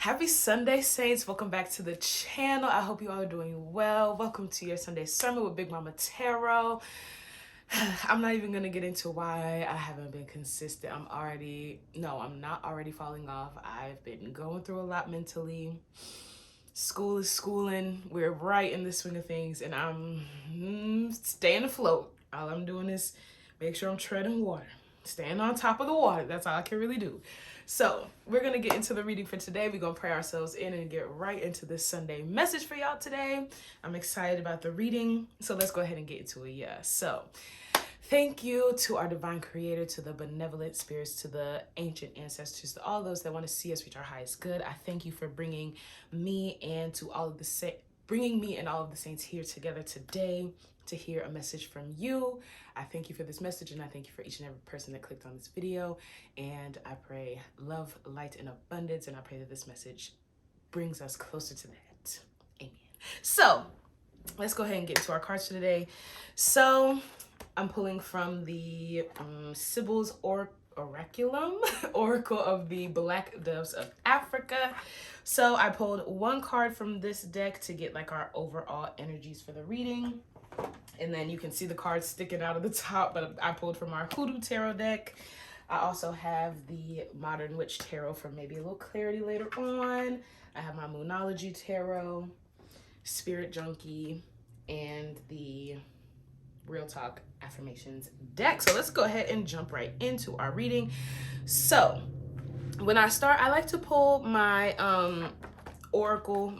Happy Sunday, Saints. Welcome back to the channel. I hope you all are doing well. Welcome to your Sunday sermon with Big Mama Tarot. I'm not even going to get into why I haven't been consistent. I'm not already falling off. I've been going through a lot mentally. School is schooling. We're right in the swing of things, and I'm staying afloat. All I'm doing is make sure I'm treading water. Staying on top of the water. That's all I can really do. So we're going to get into the reading for today. We're going to pray ourselves in and get right into this Sunday message for y'all today. I'm excited about the reading. So let's go ahead and get into it. So thank you to our divine creator, to the benevolent spirits, to the ancient ancestors, to all those that want to see us reach our highest good. I thank you for bringing me and all of the saints here together today to hear a message from you. I thank you for this message, and I thank you for each and every person that clicked on this video. And I pray love, light, and abundance, and I pray that this message brings us closer to that. Amen. So let's go ahead and get into our cards for today. So I'm pulling from the Sybil's Oraculum, Oracle of the Black Doves of Africa. So I pulled one card from this deck to get like our overall energies for the reading. And then you can see the cards sticking out of the top, but I pulled from our Hoodoo Tarot deck. I also have the Modern Witch Tarot for maybe a little clarity later on. I have my Moonology Tarot, Spirit Junkie, and the Real Talk Affirmations deck. So let's go ahead and jump right into our reading. So when I start, I like to pull my Oracle,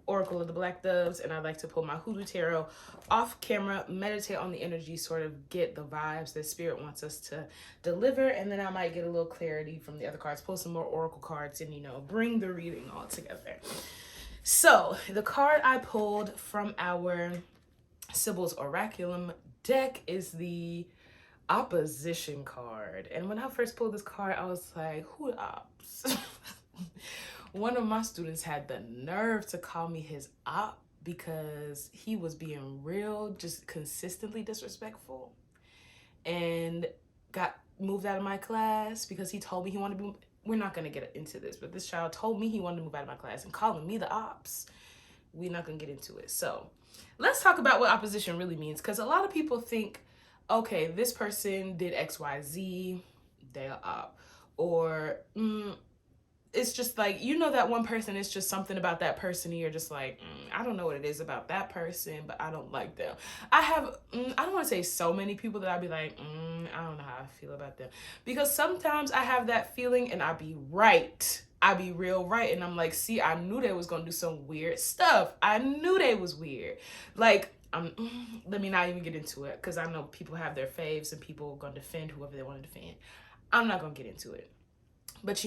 Oracle of the Black Doves, and I like to pull my Hoodoo Tarot off camera, meditate on the energy, sort of get the vibes that Spirit wants us to deliver, and then I might get a little clarity from the other cards, pull some more Oracle cards, and bring the reading all together. So the card I pulled from our Sybil's Oraculum deck is the Opposition card. And when I first pulled this card, I was like, who the ops? One of my students had the nerve to call me his op because he was being real, just consistently disrespectful, and got moved out of my class because he told me he wanted to be, we're not going to get into this, but this child told me he wanted to move out of my class and calling me the ops. We're not going to get into it. So let's talk about what opposition really means, because a lot of people think, okay, this person did XYZ, they're op. Or it's just like, that one person, it's just something about that person, and you're just like, I don't know what it is about that person, but I don't like them. I don't want to say so many people that I'd be like, I don't know how I feel about them. Because sometimes I have that feeling and I be right. I be real right. And I'm like, see, I knew they was going to do some weird stuff. I knew they was weird. Like, let me not even get into it, because I know people have their faves and people are going to defend whoever they want to defend. I'm not going to get into it. But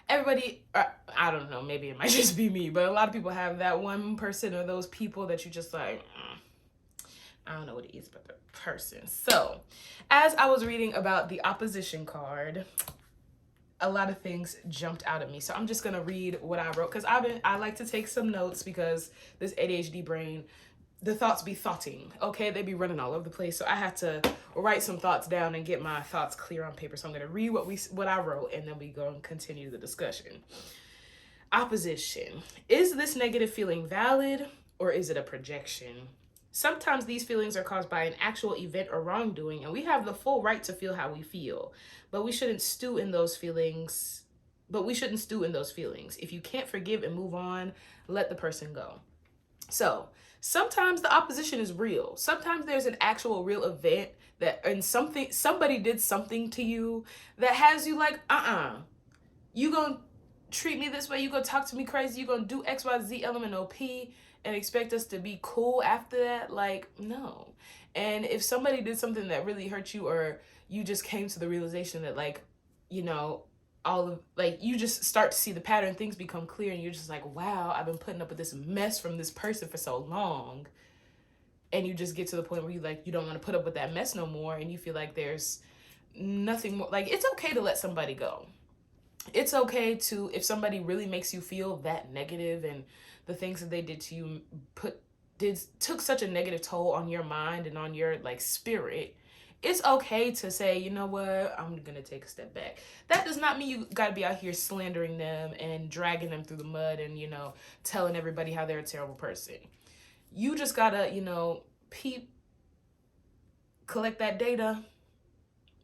everybody, I don't know, maybe it might just be me, but a lot of people have that one person or those people that you just like, I don't know what it is about the person. So as I was reading about the Opposition card, a lot of things jumped out at me. So I'm just going to read what I wrote, because I like to take some notes, because this ADHD brain, the thoughts be thoughting, okay? They be running all over the place. So I had to write some thoughts down and get my thoughts clear on paper. So I'm going to read what I wrote, and then we go and continue the discussion. Opposition. Is this negative feeling valid, or is it a projection? Sometimes these feelings are caused by an actual event or wrongdoing, and we have the full right to feel how we feel. But we shouldn't stew in those feelings. If you can't forgive and move on, let the person go. So sometimes the opposition is real. Sometimes there's an actual real event somebody did something to you that has you like, you gonna treat me this way, you gonna talk to me crazy, you gonna do XYZ LMNOP and expect us to be cool after that? Like, no. And if somebody did something that really hurt you, or you just came to the realization that, like, you just start to see the pattern, things become clear, and you're just like, wow, I've been putting up with this mess from this person for so long. And you just get to the point where you don't want to put up with that mess no more, and you feel like there's nothing more. Like, it's okay to let somebody go. It's okay to, if somebody really makes you feel that negative, and the things that they did to you took such a negative toll on your mind and on your spirit, It's okay to say, you know what, I'm gonna take a step back. That does not mean you gotta be out here slandering them and dragging them through the mud and, telling everybody how they're a terrible person. You just gotta, collect that data,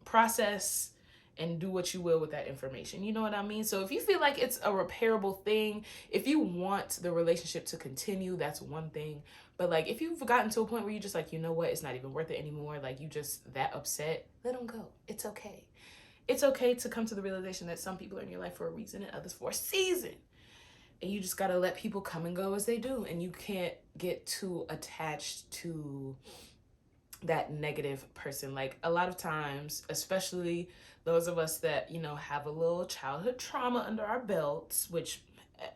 process, and do what you will with that information. You know what I mean? So if you feel like it's a repairable thing, if you want the relationship to continue, that's one thing. But like if you've gotten to a point where you're just like, you know what, it's not even worth it anymore, like you just that upset, let them go. It's okay. It's okay to come to the realization that some people are in your life for a reason and others for a season. And you just gotta let people come and go as they do. And you can't get too attached to that negative person. Like a lot of times, especially those of us that, have a little childhood trauma under our belts, which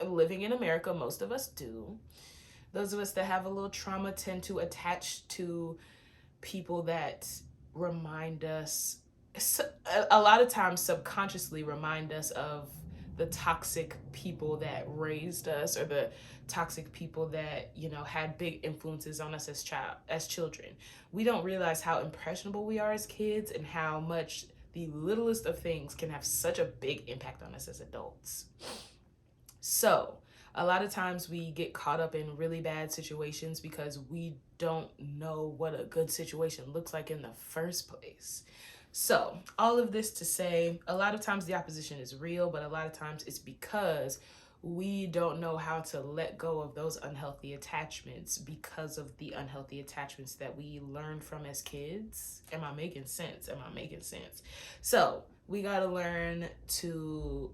living in America, most of us do. Those of us that have a little trauma tend to attach to people that remind us, a lot of times subconsciously remind us of the toxic people that raised us, or the toxic people that had big influences on us as children. We don't realize how impressionable we are as kids and how much the littlest of things can have such a big impact on us as adults. So a lot of times we get caught up in really bad situations because we don't know what a good situation looks like in the first place. So all of this to say, a lot of times the opposition is real, but a lot of times it's because we don't know how to let go of those unhealthy attachments because of the unhealthy attachments that we learned from as kids. Am I making sense? So we got to learn to,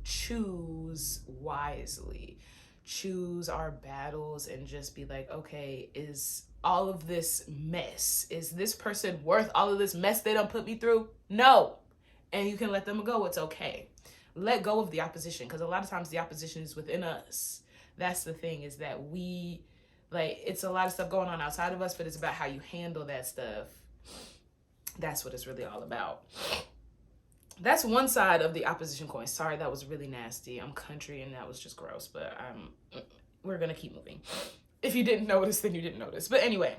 choose wisely, choose our battles, and just be like, okay, is all of this mess, is this person worth all of this mess they done put me through? No. And you can let them go. It's okay. Let go of the opposition, because a lot of times the opposition is within us. That's the thing, is that it's a lot of stuff going on outside of us, but it's about how you handle that stuff. That's what it's really all about. That's one side of the opposition coin. Sorry, that was really nasty. I'm country and that was just gross, but we're gonna keep moving. If you didn't notice, then you didn't notice. But anyway,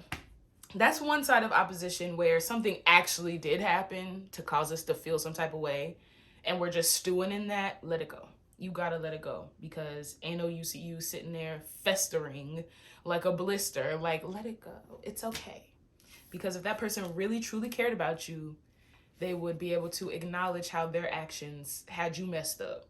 that's one side of opposition where something actually did happen to cause us to feel some type of way, and we're just stewing in that. Let it go. You gotta let it go, because ain't no use of you sitting there festering like a blister. Like, let it go. It's okay. Because if that person really truly cared about you, they would be able to acknowledge how their actions had you messed up.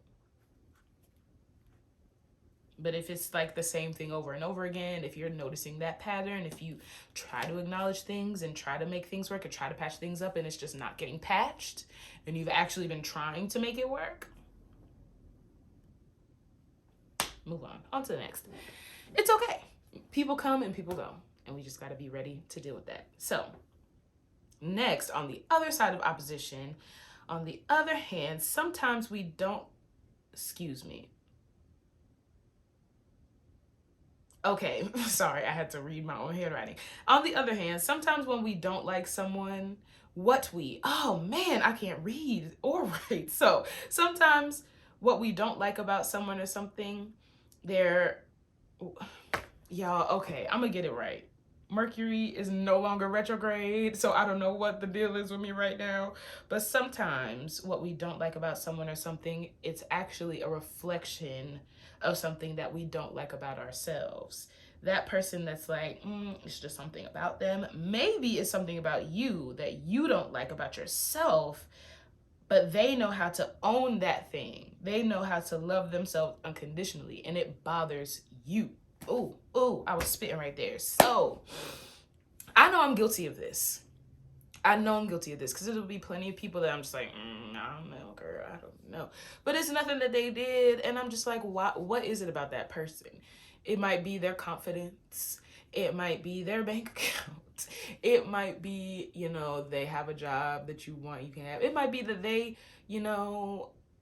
But if it's like the same thing over and over again, if you're noticing that pattern, if you try to acknowledge things and try to make things work and try to patch things up and it's just not getting patched, and you've actually been trying to make it work, move on to the next. It's okay. People come and people go, and we just got to be ready to deal with that. So next, on the other side of opposition, on the other hand, sometimes we don't, Okay, sorry, I had to read my own handwriting. On the other hand, sometimes when we don't like someone, oh man, I can't read or write. So sometimes what we don't like about someone or something, y'all, okay, I'm gonna get it right. Mercury is no longer retrograde, so I don't know what the deal is with me right now. But sometimes what we don't like about someone or something, it's actually a reflection of something that we don't like about ourselves. That person that's like, it's just something about them. Maybe it's something about you that you don't like about yourself, but they know how to own that thing. They know how to love themselves unconditionally, and it bothers you. Ooh, I was spitting right there. So I know I'm guilty of this. Because there'll be plenty of people that I'm just like, I don't know, girl, I don't know. But it's nothing that they did, and I'm just like, what is it about that person? It might be their confidence. It might be their bank account. It might be, they have a job that you want, you can have. It might be that they,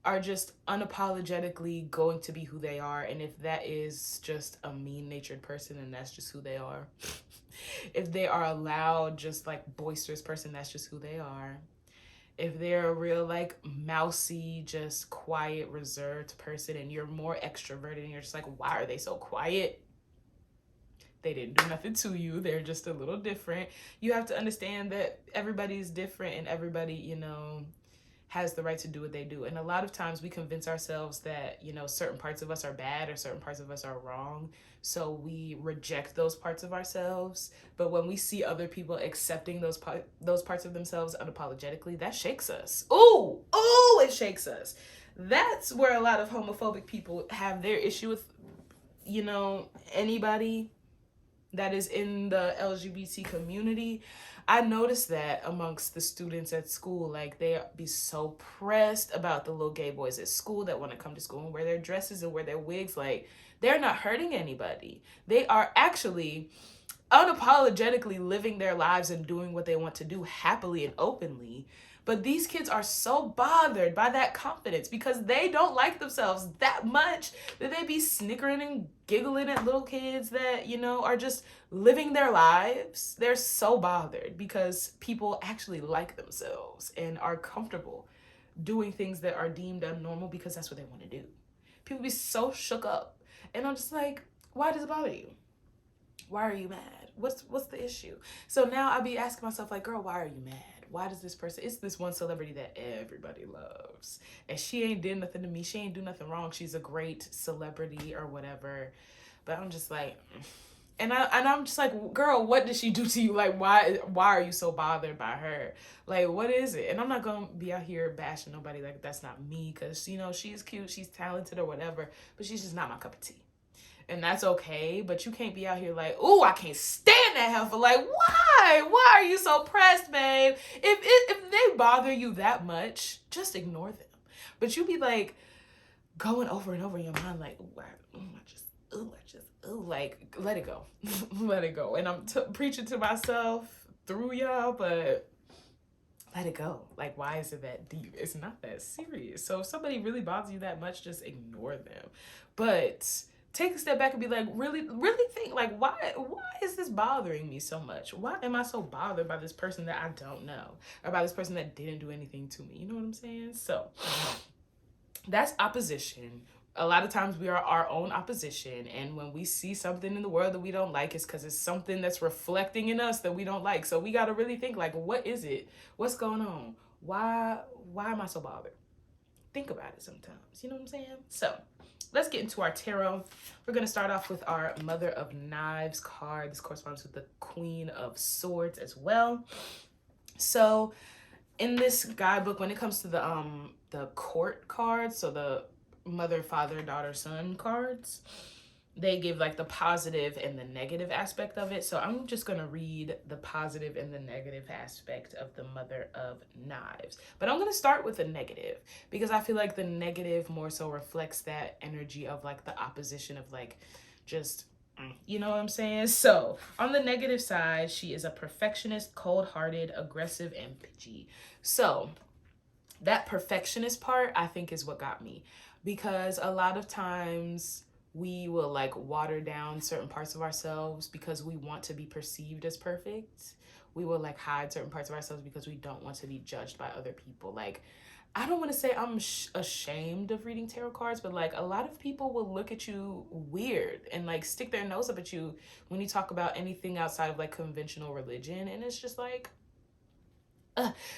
are just unapologetically going to be who they are. And if that is just a mean-natured person, and that's just who they are. If they are a loud, just like boisterous person, that's just who they are. If they're a real like mousy, just quiet, reserved person, and you're more extroverted and you're just like, why are they so quiet? They didn't do nothing to you. They're just a little different. You have to understand that everybody's different and everybody, you know, has the right to do what they do. And a lot of times we convince ourselves that, you know, certain parts of us are bad or certain parts of us are wrong. So we reject those parts of ourselves. But when we see other people accepting those parts of themselves unapologetically, that shakes us. Ooh, it shakes us. That's where a lot of homophobic people have their issue with, you know, anybody that is in the LGBT community. I noticed that amongst the students at school, like they be so pressed about the little gay boys at school that want to come to school and wear their dresses and wear their wigs. Like they're not hurting anybody. They are actually unapologetically living their lives and doing what they want to do happily and openly. But these kids are so bothered by that confidence because they don't like themselves that much that they be snickering and giggling at little kids that, you know, are just living their lives. They're so bothered because people actually like themselves and are comfortable doing things that are deemed abnormal because that's what they want to do. People be so shook up. And I'm just like, why does it bother you? Why are you mad? What's the issue? So now I be asking myself, like, girl, why are you mad? Why does this person, it's this one celebrity that everybody loves. And she ain't did nothing to me. She ain't do nothing wrong. She's a great celebrity or whatever. But I'm just like, and I'm just like, girl, what did she do to you? Like, why are you so bothered by her? Like, what is it? And I'm not going to be out here bashing nobody. Like, that's not me. Because, you know, she's cute. She's talented or whatever. But she's just not my cup of tea. And that's okay, but you can't be out here like, ooh, I can't stand that heifer. Like, why? Why are you so pressed, babe? If they bother you that much, just ignore them. But you be like going over and over in your mind, like, like, let it go. Let it go. And I'm preaching to myself through y'all, but let it go. Like, why is it that deep? It's not that serious. So if somebody really bothers you that much, just ignore them. But take a step back and be like, really think, like, why is this bothering me so much? Why am I so bothered by this person that I don't know? Or by this person that didn't do anything to me? You know what I'm saying? So that's opposition. A lot of times we are our own opposition. And when we see something in the world that we don't like, it's because it's something that's reflecting in us that we don't like. So we got to really think, like, what is it? What's going on? Why am I so bothered? Think about it sometimes. You know what I'm saying? So let's get into our tarot. We're going to start off with our Mother of Knives card. This corresponds with the Queen of Swords as well. So in this guidebook, when it comes to the court cards, so the mother, father, daughter, son cards, they give like the positive and the negative aspect of it. So I'm just going to read the positive and the negative aspect of the Mother of Knives. But I'm going to start with the negative because I feel like the negative more so reflects that energy of like the opposition of like just, you know what I'm saying? So on the negative side, she is a perfectionist, cold-hearted, aggressive, and bitchy. So that perfectionist part, I think, is what got me, because a lot of times we will like water down certain parts of ourselves because we want to be perceived as perfect. We will like hide certain parts of ourselves because we don't want to be judged by other people. Like, I don't want to say I'm ashamed of reading tarot cards, but like a lot of people will look at you weird and like stick their nose up at you when you talk about anything outside of like conventional religion. And it's just like,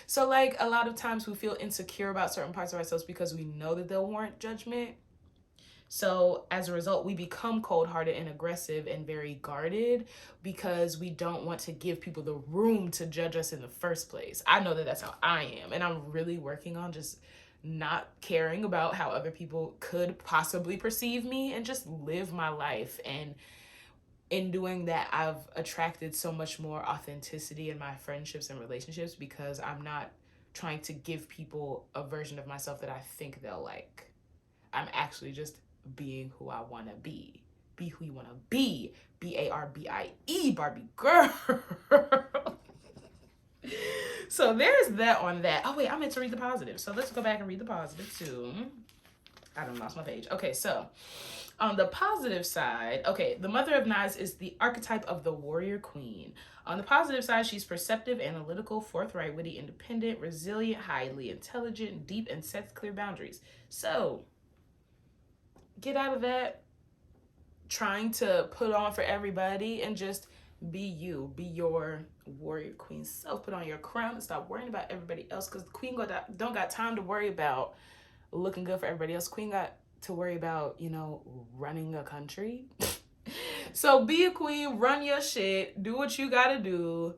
so like a lot of times we feel insecure about certain parts of ourselves because we know that they'll warrant judgment. So as a result, we become cold-hearted and aggressive and very guarded because we don't want to give people the room to judge us in the first place. I know that that's how I am. And I'm really working on just not caring about how other people could possibly perceive me and just live my life. And in doing that, I've attracted so much more authenticity in my friendships and relationships because I'm not trying to give people a version of myself that I think they'll like. I'm actually just being who I want to be. Be who you want to be. BARBIE, Barbie girl. So there's that on that. Oh, wait, I meant to read the positive. So let's go back and read the positive too. I done lost my page. Okay, so on the positive side, okay, the Mother of Knives is the archetype of the warrior queen. On the positive side, she's perceptive, analytical, forthright, witty, independent, resilient, highly intelligent, deep, and sets clear boundaries. So get out of that trying to put on for everybody, and just be you. Be your warrior queen self. Put on your crown and stop worrying about everybody else, because the queen don't got time to worry about looking good for everybody else. Queen got to worry about, running a country. So be a queen, run your shit, do what you gotta do,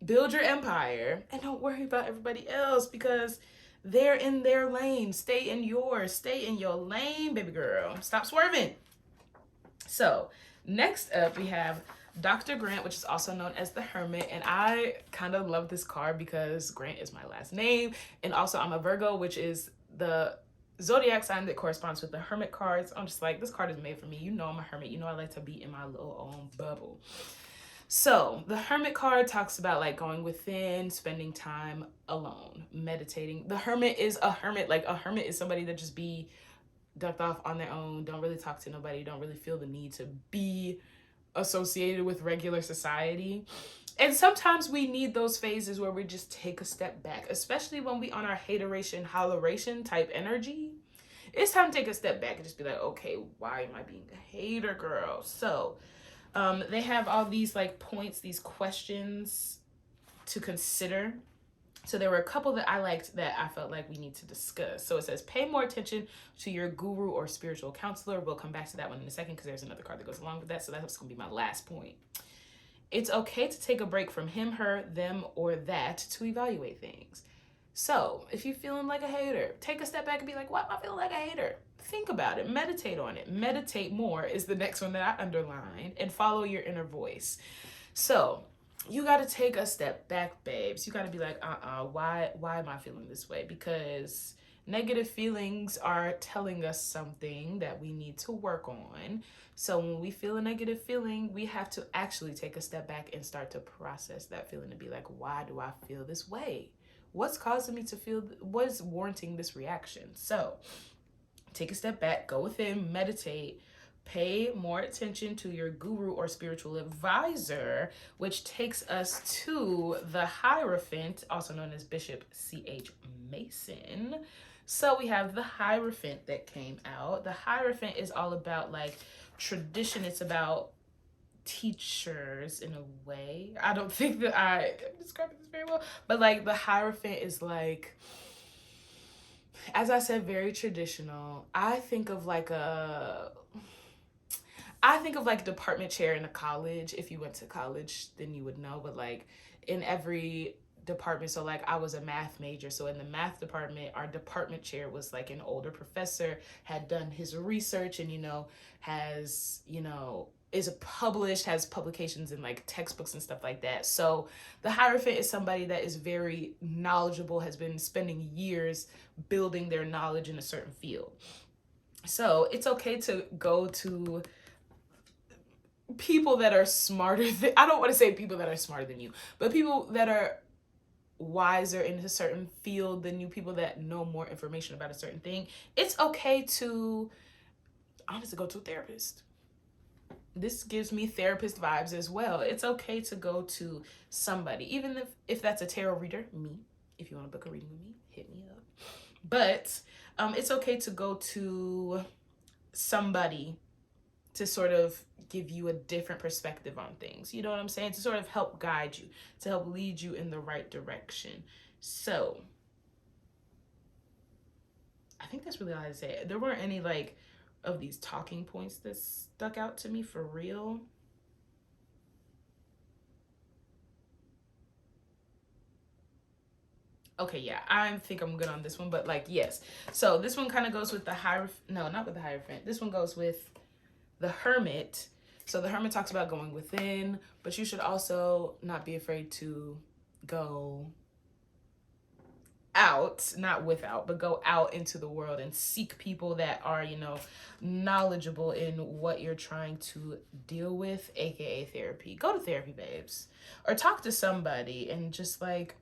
build your empire, and don't worry about everybody else, because they're in their lane. Stay in yours. Stay in your lane, baby girl. Stop swerving. So next up, we have Dr. Grant, which is also known as the Hermit. And I kind of love this card because Grant is my last name. And also I'm a Virgo, which is the zodiac sign that corresponds with the Hermit cards. I'm just like, this card is made for me. You know I'm a hermit. You know I like to be in my little own bubble. So the Hermit card talks about like going within, spending time alone, meditating. The Hermit is a hermit. Like a hermit is somebody that just be ducked off on their own, don't really talk to nobody, don't really feel the need to be associated with regular society. And sometimes we need those phases where we just take a step back, especially when we on our hateration, holleration type energy. It's time to take a step back and just be like, okay, why am I being a hater, girl? So they have all these like points, these questions to consider. So there were a couple that I liked that I felt like we need to discuss. So it says, pay more attention to your guru or spiritual counselor. We'll come back to that one in a second because there's another card that goes along with that. So that's going to be my last point. It's okay to take a break from him, her, them, or that to evaluate things. So if you're feeling like a hater, take a step back and be like, why am I feeling like a hater? Think about it. Meditate on it. Meditate more is the next one that I underlined, and follow your inner voice. So you got to take a step back, babes. You got to be like, why am I feeling this way? Because negative feelings are telling us something that we need to work on. So when we feel a negative feeling, we have to actually take a step back and start to process that feeling and be like, why do I feel this way? What's causing me to feel, what is warranting this reaction? So take a step back, go within, meditate, pay more attention to your guru or spiritual advisor, which takes us to the Hierophant, also known as Bishop C.H. Mason. So we have the Hierophant that came out. The Hierophant is all about like tradition. It's about teachers in a way. I don't think that I am describing this very well, but like the Hierophant is like, as I said, very traditional. I think of like department chair in a college. If you went to college, then you would know, but like in every department, so like I was a math major, so in the math department, our department chair was like an older professor, had done his research, and is published, has publications in like textbooks and stuff like that. So the Hierophant is somebody that is very knowledgeable, has been spending years building their knowledge in a certain field. So it's okay to go to people that are smarter than, I don't want to say people that are smarter than you, but people that are wiser in a certain field than you, people that know more information about a certain thing. It's okay to honestly go to a therapist. This gives me therapist vibes as well. It's okay to go to somebody, even if that's a tarot reader, me. If you want to book a reading with me, hit me up. But it's okay to go to somebody to sort of give you a different perspective on things. You know what I'm saying? To sort of help guide you, to help lead you in the right direction. So I think that's really all I had to say. There weren't any like of these talking points that stuck out to me for real. Okay, yeah, I think I'm good on this one, but like, yes. So this one kind of goes with the Hierophant. No, not with the Hierophant. This one goes with the Hermit. So the Hermit talks about going within, but you should also not be afraid to go out, not without, but go out into the world and seek people that are, knowledgeable in what you're trying to deal with, aka therapy. Go to therapy, babes, or talk to somebody and just like,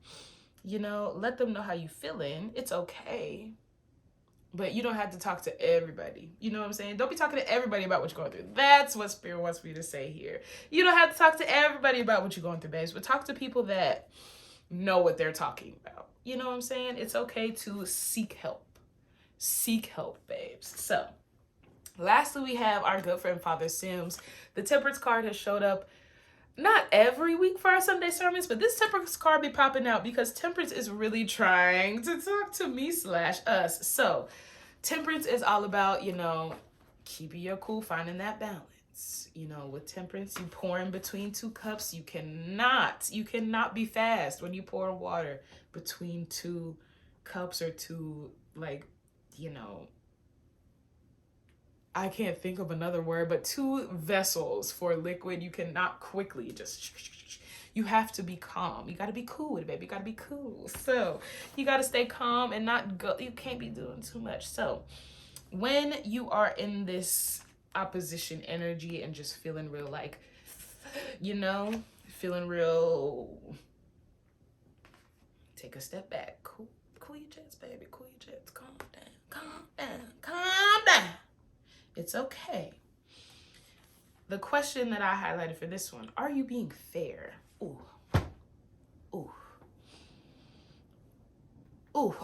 let them know how you feeling. It's okay. But you don't have to talk to everybody. You know what I'm saying? Don't be talking to everybody about what you're going through. That's what Spirit wants me to say here. You don't have to talk to everybody about what you're going through, babes, but talk to people that know what they're talking about. You know what I'm saying? It's okay to seek help. Seek help, babes. So Lastly, we have our good friend Father Sims. The Temperance card has showed up not every week for our Sunday sermons, but this Temperance card be popping out because Temperance is really trying to talk to me / us. So Temperance is all about, keeping your cool, finding that balance. With Temperance, you pour in between 2 cups. You cannot be fast when you pour water between 2 cups or 2, I can't think of another word, but 2 vessels for liquid. You cannot quickly just, you have to be calm. You got to be cool with it, baby. You got to be cool. So you got to stay calm and not go, you can't be doing too much. So when you are in this opposition energy and just feeling real feeling real, take a step back. Cool your jets, baby. Cool your jets. Calm down. It's okay. The question that I highlighted for this one, are you being fair? Ooh.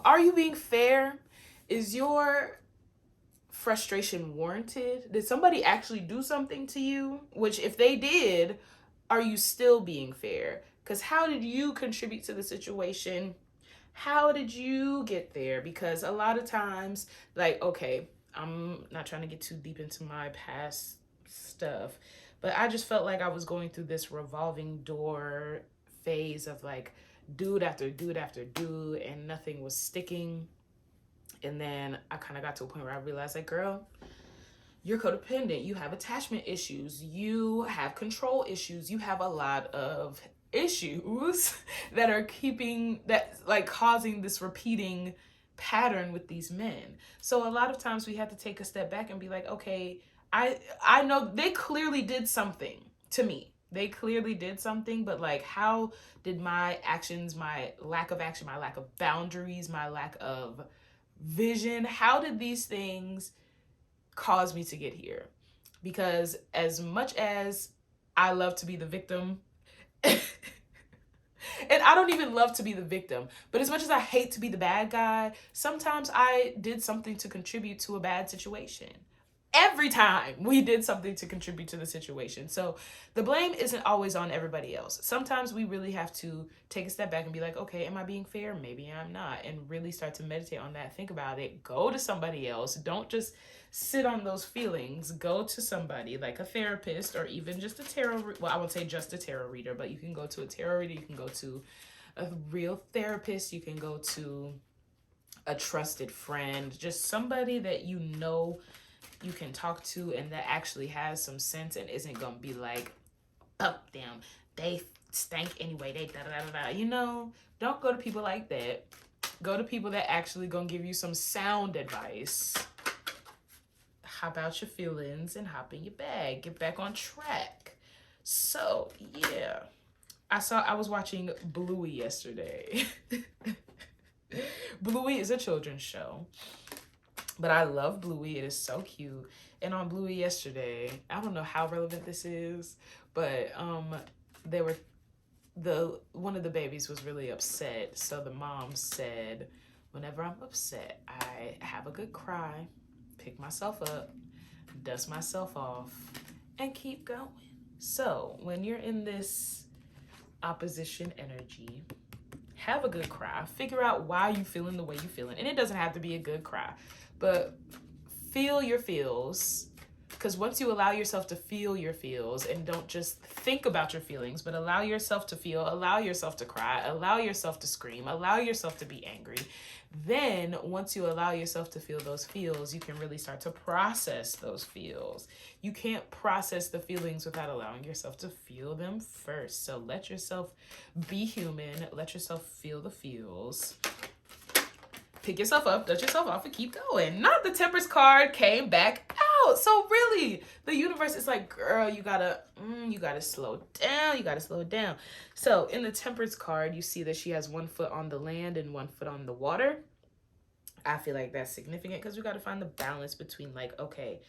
Are you being fair? Is your frustration warranted? Did somebody actually do something to you? Which, if they did, are you still being fair? Because how did you contribute to the situation? How did you get there? Because a lot of times, okay, I'm not trying to get too deep into my past stuff, but I just felt like I was going through this revolving door phase of dude after dude after dude, and nothing was sticking. And then I kind of got to a point where I realized, girl, you're codependent. You have attachment issues. You have control issues. You have a lot of issues that are causing this repeating pattern with these men. So a lot of times we have to take a step back and be like, okay, I know they clearly did something to me. They clearly did something, but how did my actions, my lack of action, my lack of boundaries, my lack of vision, how did these things cause me to get here? Because as much as I love to be the victim, and I don't even love to be the victim, but as much as I hate to be the bad guy, sometimes I did something to contribute to a bad situation. Every time we did something to contribute to the situation. So the blame isn't always on everybody else. Sometimes we really have to take a step back and be like, okay, am I being fair? Maybe I'm not. And really start to meditate on that. Think about it. Go to somebody else. Don't just sit on those feelings. Go to somebody like a therapist or even just a tarot. Well, I won't say just a tarot reader, but you can go to a tarot reader. You can go to a real therapist. You can go to a trusted friend, just somebody that you can talk to and that actually has some sense and isn't gonna be like, fuck them, they stank anyway, they da-da-da-da-da. Don't go to people like that. Go to people that actually gonna give you some sound advice. Hop out your feelings and hop in your bag. Get back on track. So yeah, I was watching Bluey yesterday. Bluey is a children's show, but I love Bluey. It is so cute. And on Bluey yesterday, I don't know how relevant this is, but one of the babies was really upset. So the mom said, whenever I'm upset, I have a good cry, pick myself up, dust myself off, and keep going. So when you're in this opposition energy, have a good cry. Figure out why you feeling the way you feeling. And it doesn't have to be a good cry, but feel your feels. Because once you allow yourself to feel your feels and don't just think about your feelings, but allow yourself to feel, allow yourself to cry, allow yourself to scream, allow yourself to be angry, then once you allow yourself to feel those feels, you can really start to process those feels. You can't process the feelings without allowing yourself to feel them first. So let yourself be human. Let yourself feel the feels. Pick yourself up, dust yourself off, and keep going. Not the Temperance card came back out. So really, the universe is like, girl, you gotta slow down. You gotta slow it down. So in the Temperance card, you see that she has 1 foot on the land and 1 foot on the water. I feel like that's significant because we gotta find the balance between okay,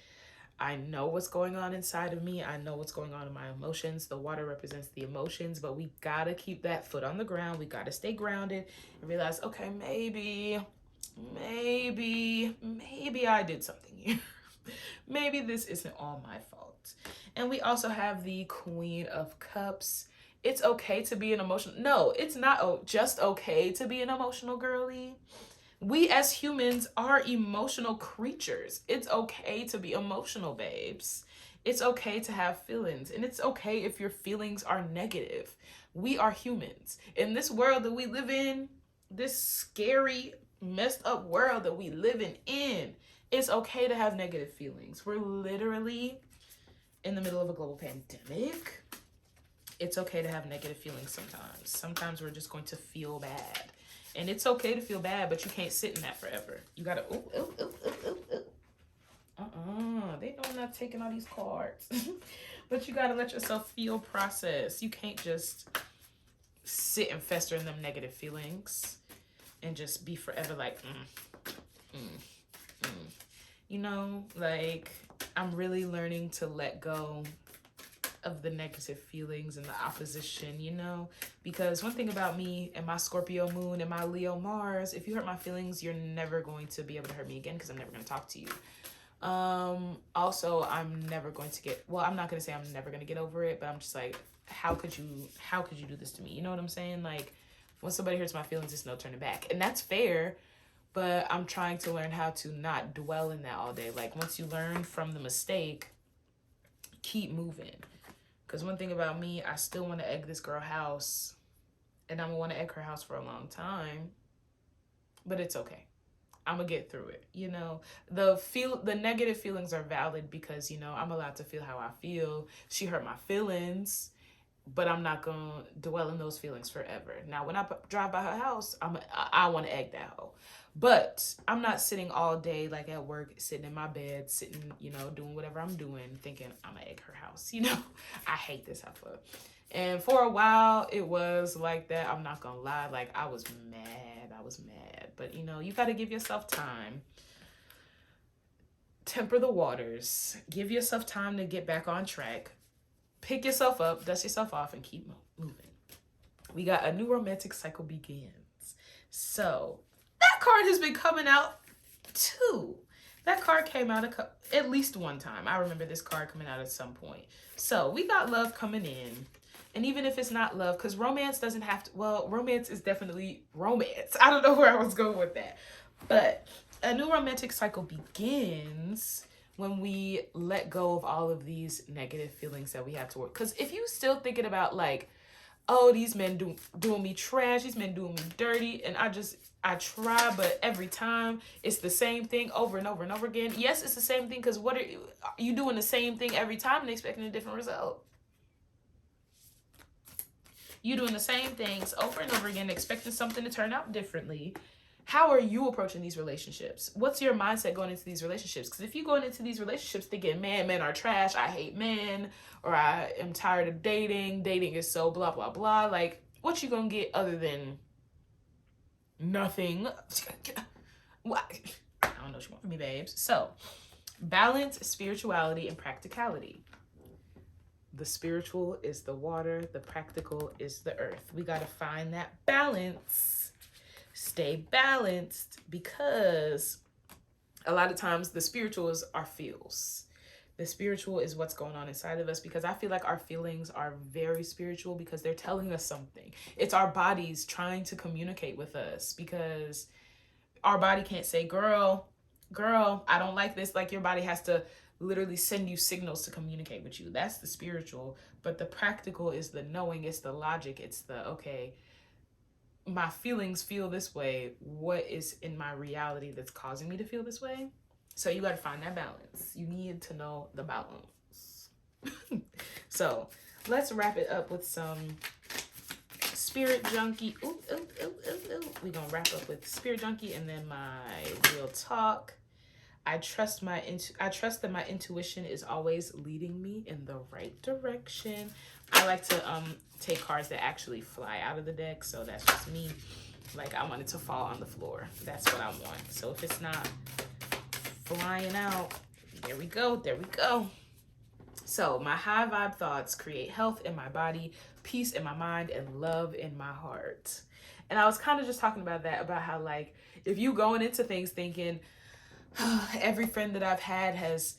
I know what's going on inside of me. I know what's going on in my emotions. The water represents the emotions, but we gotta keep that foot on the ground. We gotta stay grounded and realize, okay, maybe I did something here. Maybe this isn't all my fault. And we also have the Queen of Cups. It's okay to be an emotional. No, it's not just okay to be an emotional girly. We as humans are emotional creatures. It's okay to be emotional, babes. It's okay to have feelings, and it's okay if your feelings are negative. We are humans. In this world that we live in, this scary, messed up world that we live in, it's okay to have negative feelings. We're literally in the middle of a global pandemic. It's okay to have negative feelings sometimes. Sometimes we're just going to feel bad. And it's okay to feel bad, but you can't sit in that forever. You gotta, they know I'm not taking all these cards. But you gotta let yourself feel, process. You can't just sit and fester in them negative feelings and just be forever like, You know, like, I'm really learning to let go of the negative feelings and the opposition, you know, because one thing about me and my Scorpio moon and my Leo Mars, if you hurt my feelings, you're never going to be able to hurt me again, because I'm never going to talk to you. Also, I'm never going to I'm not going to say I'm never going to get over it, but I'm just like, how could you do this to me? You know what I'm saying? Like, when somebody hurts my feelings, it's no turning back. And that's fair, but I'm trying to learn how to not dwell in that all day. Like, once you learn from the mistake, keep moving. Because one thing about me, I still want to egg this girl house, and I'm going to want to egg her house for a long time, but it's okay. I'm going to get through it. You know, the negative feelings are valid because, you know, I'm allowed to feel how I feel. She hurt my feelings, but I'm not going to dwell in those feelings forever. Now, when I drive by her house, I want to egg that hoe. But I'm not sitting all day, like at work, sitting in my bed, sitting, you know, doing whatever I'm doing, thinking I'm going to egg her house. You know, I hate this heifer. And for a while, it was like that. I'm not going to lie. Like, I was mad. But, you know, you got to give yourself time. Temper the waters. Give yourself time to get back on track. Pick yourself up, dust yourself off, and keep moving. We got a new romantic cycle begins. So that card has been coming out too. That card came out at least one time. I remember this card coming out at some point. So we got love coming in. And even if it's not love, because romance doesn't have to, well, romance is definitely romance. I don't know where I was going with that. But a new romantic cycle begins when we let go of all of these negative feelings that we have to work. Because if you still thinking about like, oh, these men doing me trash, these men doing me dirty, and I try, but every time it's the same thing over and over and over again. Yes, it's the same thing, because what are you doing the same thing every time and expecting a different result? You doing the same things over and over again, expecting something to turn out differently. How are you approaching these relationships? What's your mindset going into these relationships? Because if you're going into these relationships thinking, man, men are trash, I hate men, or I am tired of dating is so blah, blah, blah. Like, what you gonna get other than nothing? What? I don't know what you want from me, babes. So, balance, spirituality, and practicality. The spiritual is the water, the practical is the earth. We got to find that balance. Stay balanced, because a lot of times the spiritual is our feels. The spiritual is what's going on inside of us, because I feel like our feelings are very spiritual because they're telling us something. It's our bodies trying to communicate with us, because our body can't say, girl, I don't like this. Like, your body has to literally send you signals to communicate with you. That's the spiritual. But the practical is the knowing, it's the logic, it's the, okay, my feelings feel this way. What is in my reality that's causing me to feel this way? So you got to find that balance. You need to know the balance. So let's wrap it up with some Spirit Junkie. We're going to wrap up with Spirit Junkie and then my real talk. I trust that my intuition is always leading me in the right direction. I like to take cards that actually fly out of the deck, so that's just me. Like, I want it to fall on the floor. That's what I want. So if it's not flying out, there we go. So my high vibe thoughts create health in my body, peace in my mind, and love in my heart. And I was kind of just talking about that, about how, like, if you going into things thinking, Every friend that I've had has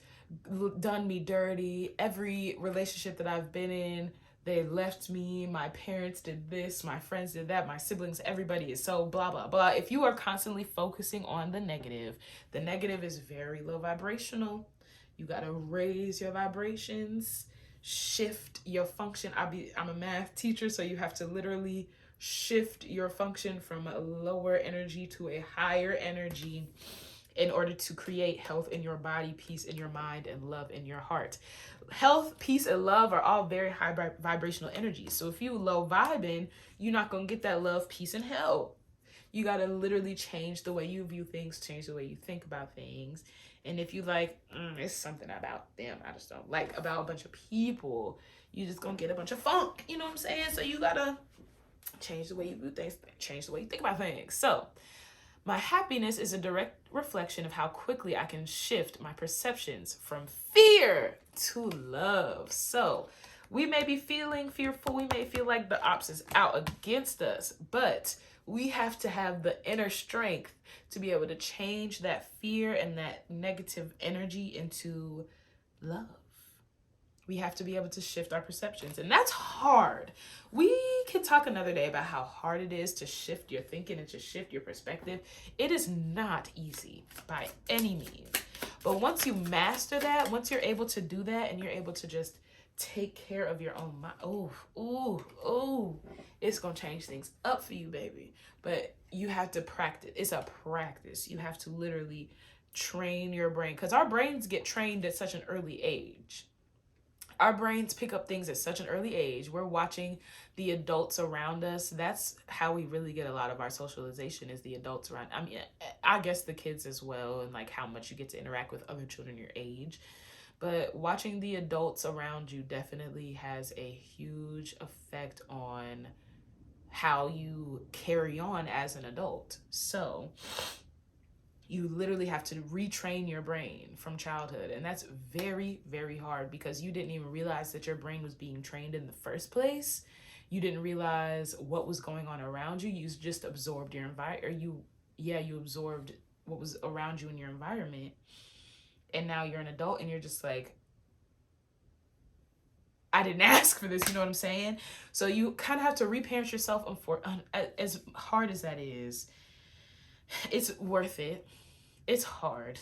done me dirty. Every relationship that I've been in, they left me. My parents did this. My friends did that. My siblings, everybody is so blah, blah, blah. If you are constantly focusing on the negative is very low vibrational. You got to raise your vibrations, shift your function. I'm a math teacher, so you have to literally shift your function from a lower energy to a higher energy in order to create health in your body, peace in your mind, and love in your heart. Health, peace, and love are all very high vibrational energies. So if you low vibing, you're not going to get that love, peace, and health. You got to literally change the way you view things, change the way you think about things. And if you like, it's something about them I just don't like about a bunch of people, you just going to get a bunch of funk. You know what I'm saying? So you got to change the way you view things, change the way you think about things. So my happiness is a direct reflection of how quickly I can shift my perceptions from fear to love. So we may be feeling fearful. We may feel like the ops is out against us, but we have to have the inner strength to be able to change that fear and that negative energy into love. We have to be able to shift our perceptions, and that's hard. We can talk another day about how hard it is to shift your thinking and to shift your perspective. It is not easy by any means. But once you master that, once you're able to do that and you're able to just take care of your own mind, it's going to change things up for you, baby. But you have to practice. It's a practice. You have to literally train your brain, because our brains get trained at such an early age. Our brains pick up things at such an early age. We're watching the adults around us. That's how we really get a lot of our socialization, is the adults around. I mean, I guess the kids as well, and like how much you get to interact with other children your age. But watching the adults around you definitely has a huge effect on how you carry on as an adult. So you literally have to retrain your brain from childhood. And that's very, very hard, because you didn't even realize that your brain was being trained in the first place. You didn't realize what was going on around you. You just absorbed your environment, you absorbed what was around you in your environment. And now you're an adult and you're just like, I didn't ask for this, you know what I'm saying? So you kind of have to reparent yourself. As hard as that is, it's worth it. It's hard.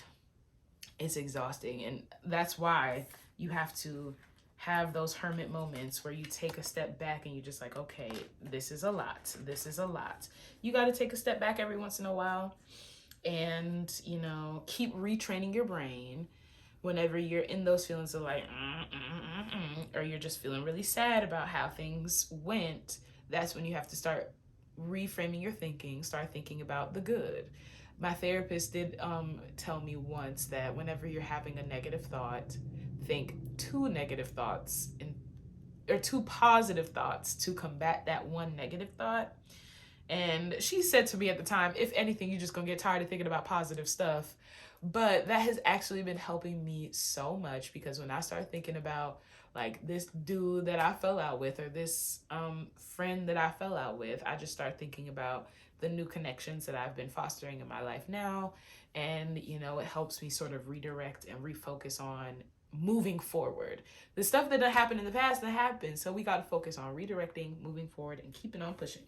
It's exhausting. And that's why you have to have those hermit moments where you take a step back and you're just like, okay, this is a lot. This is a lot. You got to take a step back every once in a while and, keep retraining your brain whenever you're in those feelings of like, or you're just feeling really sad about how things went. That's when you have to start reframing your thinking, start thinking about the good. My therapist did tell me once that whenever you're having a negative thought, think two negative thoughts or two positive thoughts to combat that one negative thought. And she said to me at the time, if anything, you're just gonna get tired of thinking about positive stuff. But that has actually been helping me so much, because when I start thinking about like this dude that I fell out with, or this friend that I fell out with, I just start thinking about the new connections that I've been fostering in my life now. And, it helps me sort of redirect and refocus on moving forward. The stuff that happened in the past, that happened. So we got to focus on redirecting, moving forward, and keeping on pushing.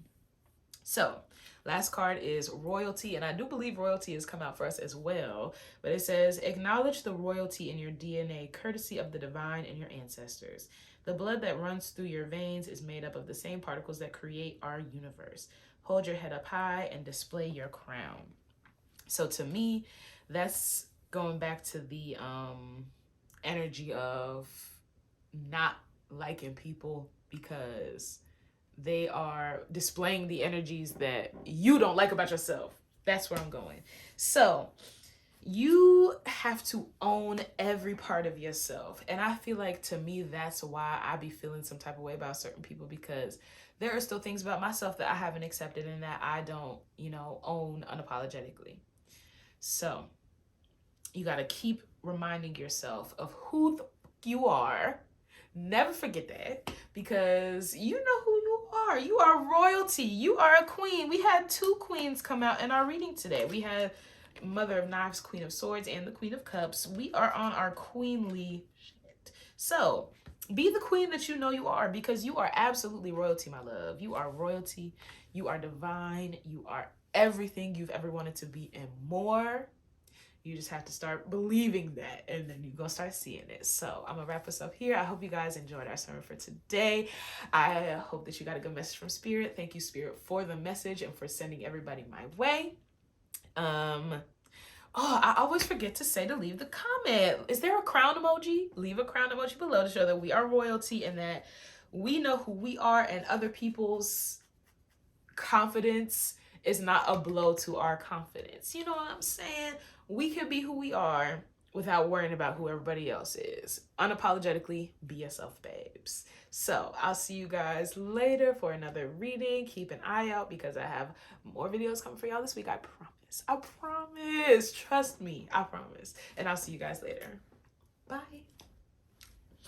So last card is royalty, and I do believe royalty has come out for us as well, but it says, acknowledge the royalty in your DNA, courtesy of the divine and your ancestors. The blood that runs through your veins is made up of the same particles that create our universe. Hold your head up high and display your crown. So to me, that's going back to the energy of not liking people because they are displaying the energies that you don't like about yourself. That's where I'm going. So you have to own every part of yourself. And I feel like, to me, that's why I be feeling some type of way about certain people, because there are still things about myself that I haven't accepted and that I don't, own unapologetically. So you got to keep reminding yourself of who you are. Never forget that, because you know who you are. You are royalty. You are a queen. We had 2 queens come out in our reading today. We had Mother of Knives, Queen of Swords, and the Queen of Cups. We are on our queenly shit. So be the queen that you know you are, because you are absolutely royalty, my love. You are royalty. You are divine. You are everything you've ever wanted to be and more. You just have to start believing that, and then you're going to start seeing it. So I'm going to wrap us up here. I hope you guys enjoyed our sermon for today. I hope that you got a good message from Spirit. Thank you, Spirit, for the message and for sending everybody my way. Oh, I always forget to say to leave the comment. Is there a crown emoji? Leave a crown emoji below to show that we are royalty and that we know who we are, and other people's confidence is not a blow to our confidence. You know what I'm saying? We can be who we are without worrying about who everybody else is. Unapologetically, be yourself, babes. So I'll see you guys later for another reading. Keep an eye out because I have more videos coming for y'all this week. I promise. I promise. Trust me. I promise. And I'll see you guys later. Bye.